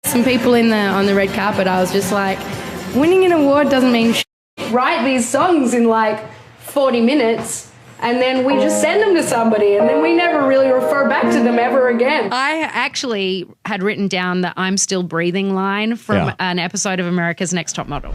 some people on the red carpet, I was just like, winning an award doesn't mean shit. Write these songs in like 40 minutes and then we just send them to somebody and then we never really refer back to them ever again. I actually had written down the I'm still breathing line from an episode of America's Next Top Model.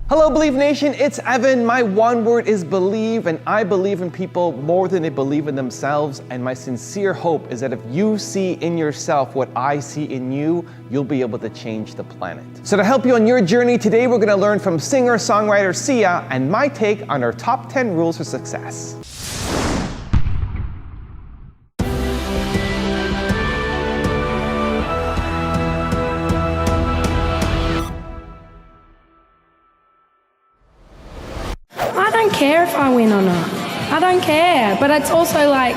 Hello, Believe Nation, it's Evan. My one word is believe, and I believe in people more than they believe in themselves, and my sincere hope is that if you see in yourself what I see in you, you'll be able to change the planet. So to help you on your journey, today we're gonna learn from singer-songwriter Sia and my take on her top 10 rules for success. I don't care if I win or not. I don't care. But it's also like,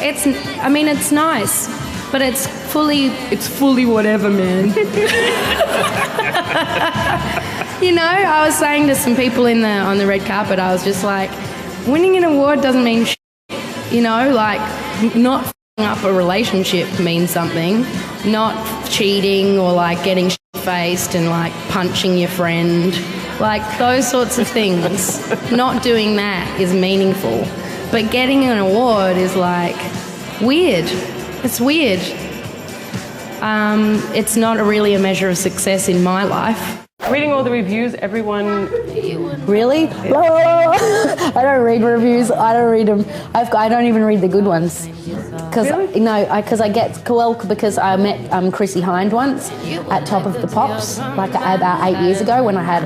it's nice, but it's fully whatever, man. You know, I was saying to some people on the red carpet, I was just like, winning an award doesn't mean shit. You know, like, not f***ing up a relationship means something. Not cheating or like getting shit-faced and like punching your friend. Like those sorts of things. Not doing that is meaningful. But getting an award is like weird. It's weird. It's not really a measure of success in my life. Reading all the reviews, everyone... Really? I don't read reviews. I don't read them. I don't even read the good ones. Because because I met Chrissy Hind once at Top of the Pops, like about 8 years ago, when I had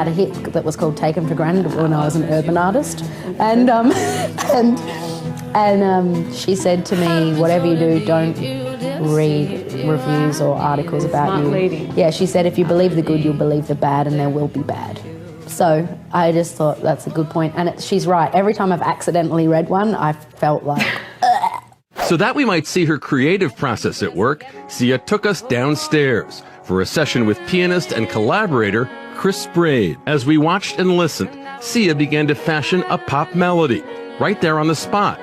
a hit that was called Taken for Granted when I was an urban artist, and she said to me, whatever you do, don't read reviews or articles about Smart you. lady. Yeah, she said if you believe the good, you'll believe the bad, and there will be bad. So I just thought that's a good point, and she's right. Every time I've accidentally read one, I've felt like. So that we might see her creative process at work, Sia took us downstairs for a session with pianist and collaborator Chris Sprade. As we watched and listened, Sia began to fashion a pop melody right there on the spot.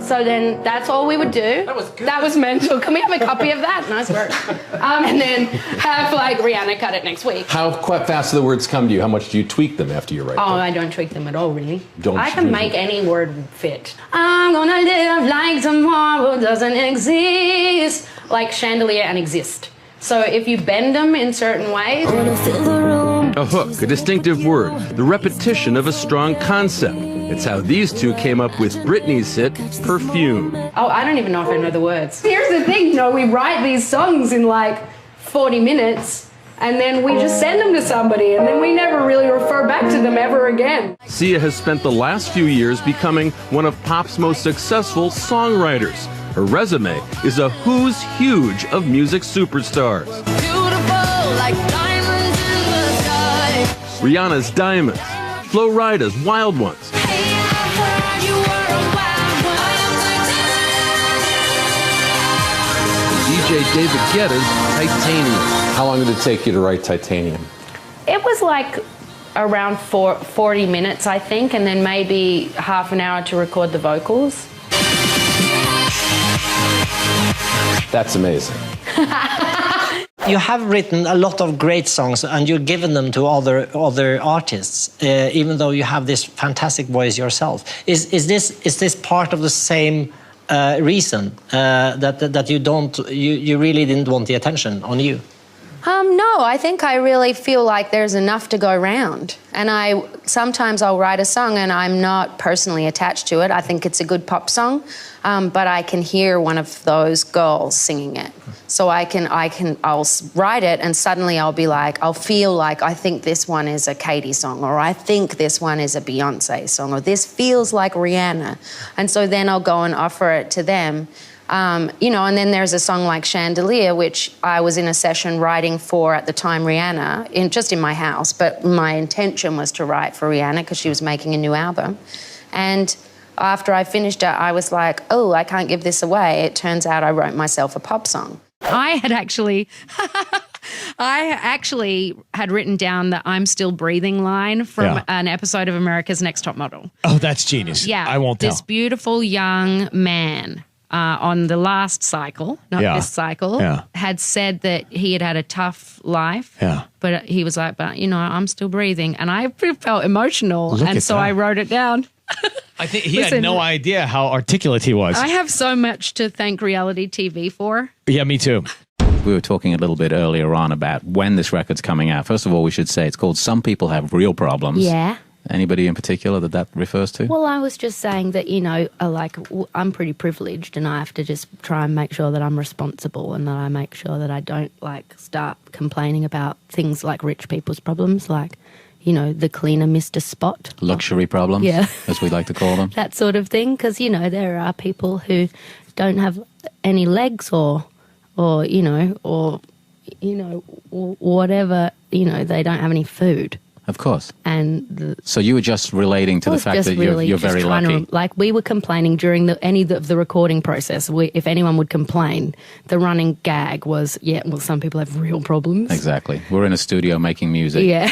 So then that's all we would do. That was good. That was mental. Can we have a copy of that? Nice work. And then have like Rihanna cut it next week. How quite fast do the words come to you? How much do you tweak them after you write them? Oh, I don't tweak them at all, really. I can make any word fit. I'm gonna live like tomorrow doesn't exist. Like chandelier and exist. So if you bend them in certain ways. A hook, a distinctive word, the repetition of a strong concept. It's how these two came up with Britney's hit, Perfume. Oh, I don't even know if I know the words. Here's the thing, you know, we write these songs in like 40 minutes and then we just send them to somebody and then we never really refer back to them ever again. Sia has spent the last few years becoming one of pop's most successful songwriters. Her resume is a who's huge of music superstars. Beautiful like diamonds in the sky. Rihanna's Diamonds, Flo Rida's Wild Ones, DJ David Guetta's Titanium. How long did it take you to write Titanium? It was like around 40 minutes, I think, and then maybe half an hour to record the vocals. That's amazing. You have written a lot of great songs and you've given them to other artists, even though you have this fantastic voice yourself. Is this part of the same reason that you really didn't want the attention on you? No, I think I really feel like there's enough to go around. And sometimes I'll write a song and I'm not personally attached to it. I think it's a good pop song, but I can hear one of those girls singing it. So I'll write it and suddenly I'll feel like I think this one is a Katy song, or I think this one is a Beyonce song, or this feels like Rihanna. And so then I'll go and offer it to them. You know, and then there's a song like Chandelier, which I was in a session writing for, at the time, Rihanna, just in my house. But my intention was to write for Rihanna because she was making a new album. And after I finished it, I was like, oh, I can't give this away. It turns out I wrote myself a pop song. I had actually I actually had written down the I'm still breathing line from an episode of America's Next Top Model. Oh, that's genius. Yeah. I won't tell. This beautiful young man on the last cycle, not this cycle, had said that he had had a tough life. Yeah. But he was like, but, I'm still breathing. And I felt emotional. Look at so that. I wrote it down. I think he had no idea how articulate he was. I have so much to thank reality TV for. Yeah, me too. We were talking a little bit earlier on about when this record's coming out. First of all, we should say it's called Some People Have Real Problems. Yeah. Anybody in particular that refers to? Well, I was just saying that, I'm pretty privileged and I have to just try and make sure that I'm responsible and that I make sure that I don't, start complaining about things like rich people's problems, like, the cleaner missed a spot. Luxury problems, as we like to call them. That sort of thing, because, there are people who don't have any legs or whatever, they don't have any food. Of course. And so you were just relating to the fact that you're very lucky. We were complaining during any of the recording process. If anyone would complain, the running gag was, some people have real problems. Exactly. We're in a studio making music. Yeah.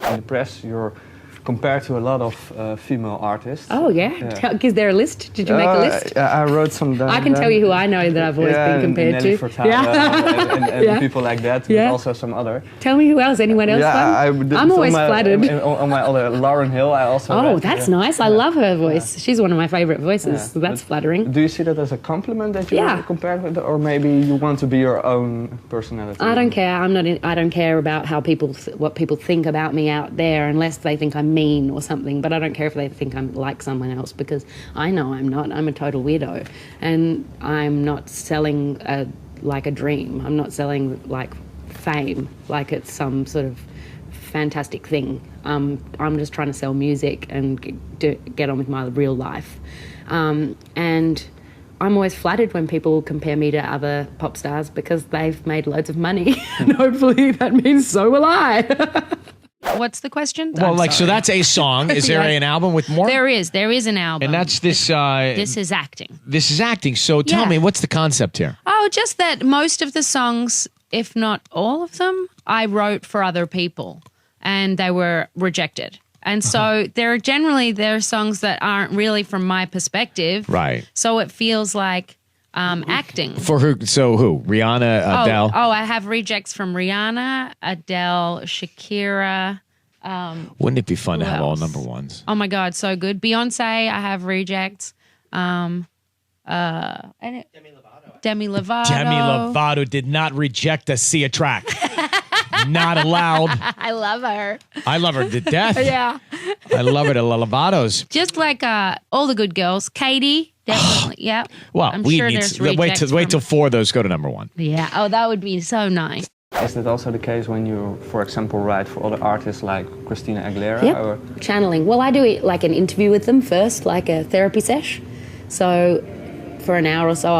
In the press, you're compared to a lot of female artists. Oh, yeah? Is there a list? Did you make a list? I wrote some down. I can tell you who I know that I've always been compared Nelly to. Furtado and people like that, but also some other. Tell me who else. Anyone else? I'm always flattered. On my other, Lauryn Hill, I also read, that's nice. I love her voice. She's one of my favorite voices, so that's flattering. Do you see that as a compliment that you're compared with, or maybe you want to be your own personality? I don't care. I don't care about how what people think about me out there, unless they think I'm mean or something. But I don't care if they think I'm like someone else, because I know I'm not. I'm a total weirdo, and I'm not selling a dream. I'm not selling fame like it's some sort of fantastic thing. I'm just trying to sell music and get on with my real life. And I'm always flattered when people compare me to other pop stars because they've made loads of money. And hopefully that means so will I. What's the question? Well, so that's a song. Is there an album with more? There is an album. And that's this... this is acting. This is acting. So tell me, what's the concept here? Oh, just that most of the songs, if not all of them, I wrote for other people and they were rejected. And so there are songs that aren't really from my perspective. Right. So it feels like acting. For who? So who? Rihanna, Adele? Oh, I have rejects from Rihanna, Adele, Shakira. Wouldn't it be fun to have all else? number ones? Oh my God, so good. Beyonce, I have rejects. Demi Lovato. Demi Lovato did not reject a Sia track. Not allowed. I love her. I love her to death. Yeah. I love her to Lovatos. Just like all the good girls. Katie, definitely. Yeah. Well, I'm we sure need there's to wait till 4 of those go to number 1. Yeah. Oh, that would be so nice. Is that also the case when you, for example, write for other artists like Christina Aguilera? Yep. Or? Channeling. Well, I do an interview with them first, like a therapy sesh. So for an hour or so,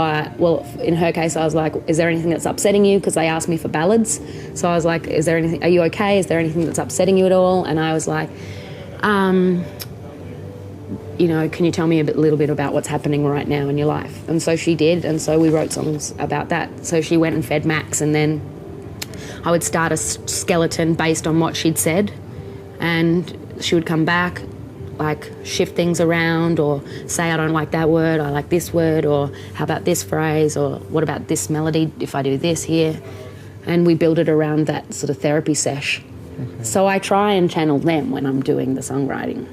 in her case, I was like, is there anything that's upsetting you? Because they asked me for ballads. So I was like, are you okay? Is there anything that's upsetting you at all? And I was like, can you tell me a little bit about what's happening right now in your life? And so she did, and so we wrote songs about that. So she went and fed Max, and then I would start a skeleton based on what she'd said, and she would come back, shift things around, or say I don't like that word, I like this word, or how about this phrase, or what about this melody if I do this here? And we build it around that sort of therapy sesh. Okay. So I try and channel them when I'm doing the songwriting.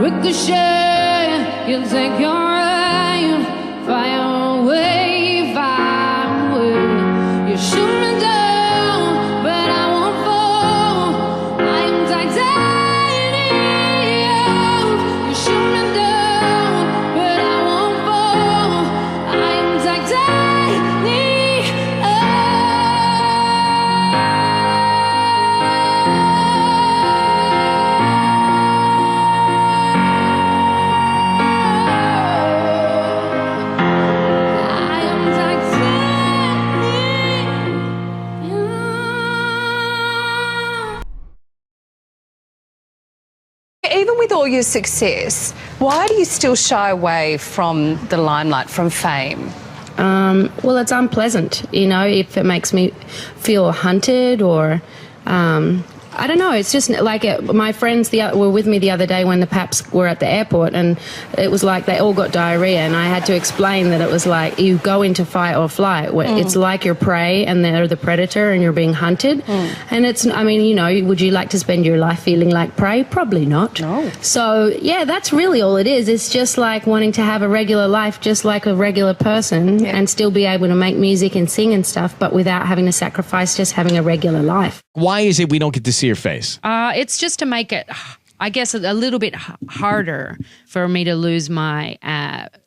Ricochet, you'll take your aim. Fire away, fire away. You shoot me down, but I won't fall. I am titanium. You shoot me down, but I won't fall. I am titanium. Even with all your success, why do you still shy away from the limelight, from fame? Well, it's unpleasant, you know, if it makes me feel hunted or, I don't know, it's just like my friends were with me the other day when the Paps were at the airport, and it was like they all got diarrhea, and I had to explain that it was like you go into fight or flight. It's like you're prey and they're the predator and you're being hunted. And it's, I mean, you know, would you like to spend your life feeling like prey? Probably not. No. So, yeah, that's really all it is. It's just like wanting to have a regular life just like a regular person and still be able to make music and sing and stuff, but without having to sacrifice just having a regular life. Why is it we don't get to see your face? It's just to make it, I guess, a little bit harder for me to lose my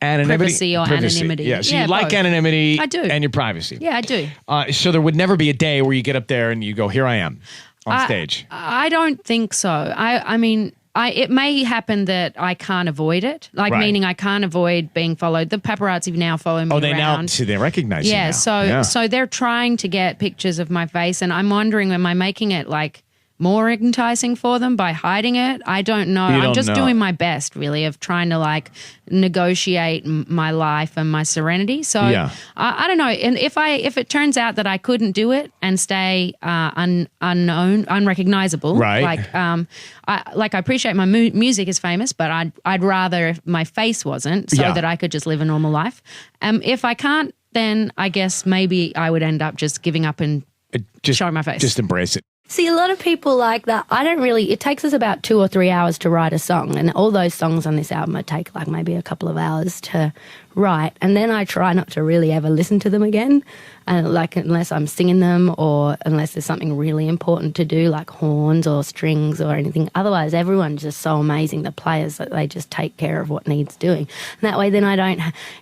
privacy or anonymity. Yeah, so you like both. anonymity I do. And your privacy. Yeah, I do. So there would never be a day where you get up there and you go, here I am on stage. I don't think so. I mean, it may happen that I can't avoid it, like meaning I can't avoid being followed. The paparazzi now follow me around. They recognize you now. So they're trying to get pictures of my face, and I'm wondering, am I making it like more enticing for them by hiding it? I don't know. I'm just doing my best, really, of trying to like negotiate my life and my serenity. So I don't know. And if it turns out that I couldn't do it and stay unknown, unrecognizable, like I appreciate my music is famous, but I'd rather if my face wasn't, so that I could just live a normal life. If I can't, then I guess maybe I would end up just giving up and showing my face. Just embrace it. See, a lot of people like that. It takes us about 2 or 3 hours to write a song, and all those songs on this album take like maybe a couple of hours to write, and then I try not to really ever listen to them again, like unless I'm singing them or unless there's something really important to do, like horns or strings or anything. Otherwise, everyone's just so amazing, the players, that they just take care of what needs doing. And that way then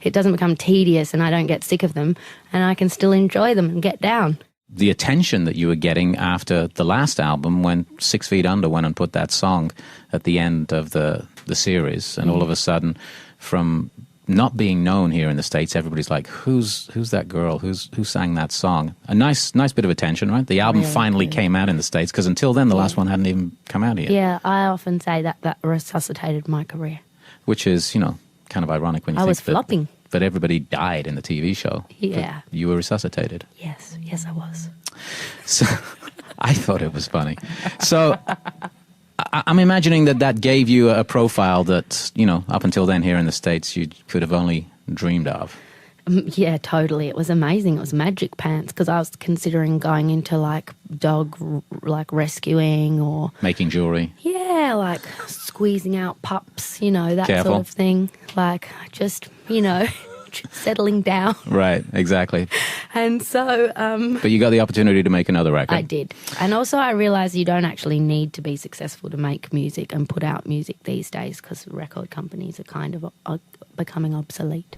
it doesn't become tedious and I don't get sick of them, and I can still enjoy them and get down. The attention that you were getting after the last album, when 6 Feet Under went and put that song at the end of the series, and all of a sudden, from not being known here in the States, everybody's like, who's that girl? Who sang that song? A nice bit of attention, right? The album finally came out in the States, because until then, the last one hadn't even come out yet. Yeah, I often say that resuscitated my career. Which is, kind of ironic when you think I was flopping. But everybody died in the TV show. Yeah. But you were resuscitated. Yes, I was. So I thought it was funny. So I'm imagining that gave you a profile that, up until then here in the States, you could have only dreamed of. Yeah, totally. It was amazing. It was magic pants, because I was considering going into like dog rescuing or making jewelry. Yeah, like squeezing out pups, that Careful. sort of thing. Like just, settling down. Right, exactly. And so but you got the opportunity to make another record. I did. And also I realized you don't actually need to be successful to make music and put out music these days, because record companies are kind of becoming obsolete.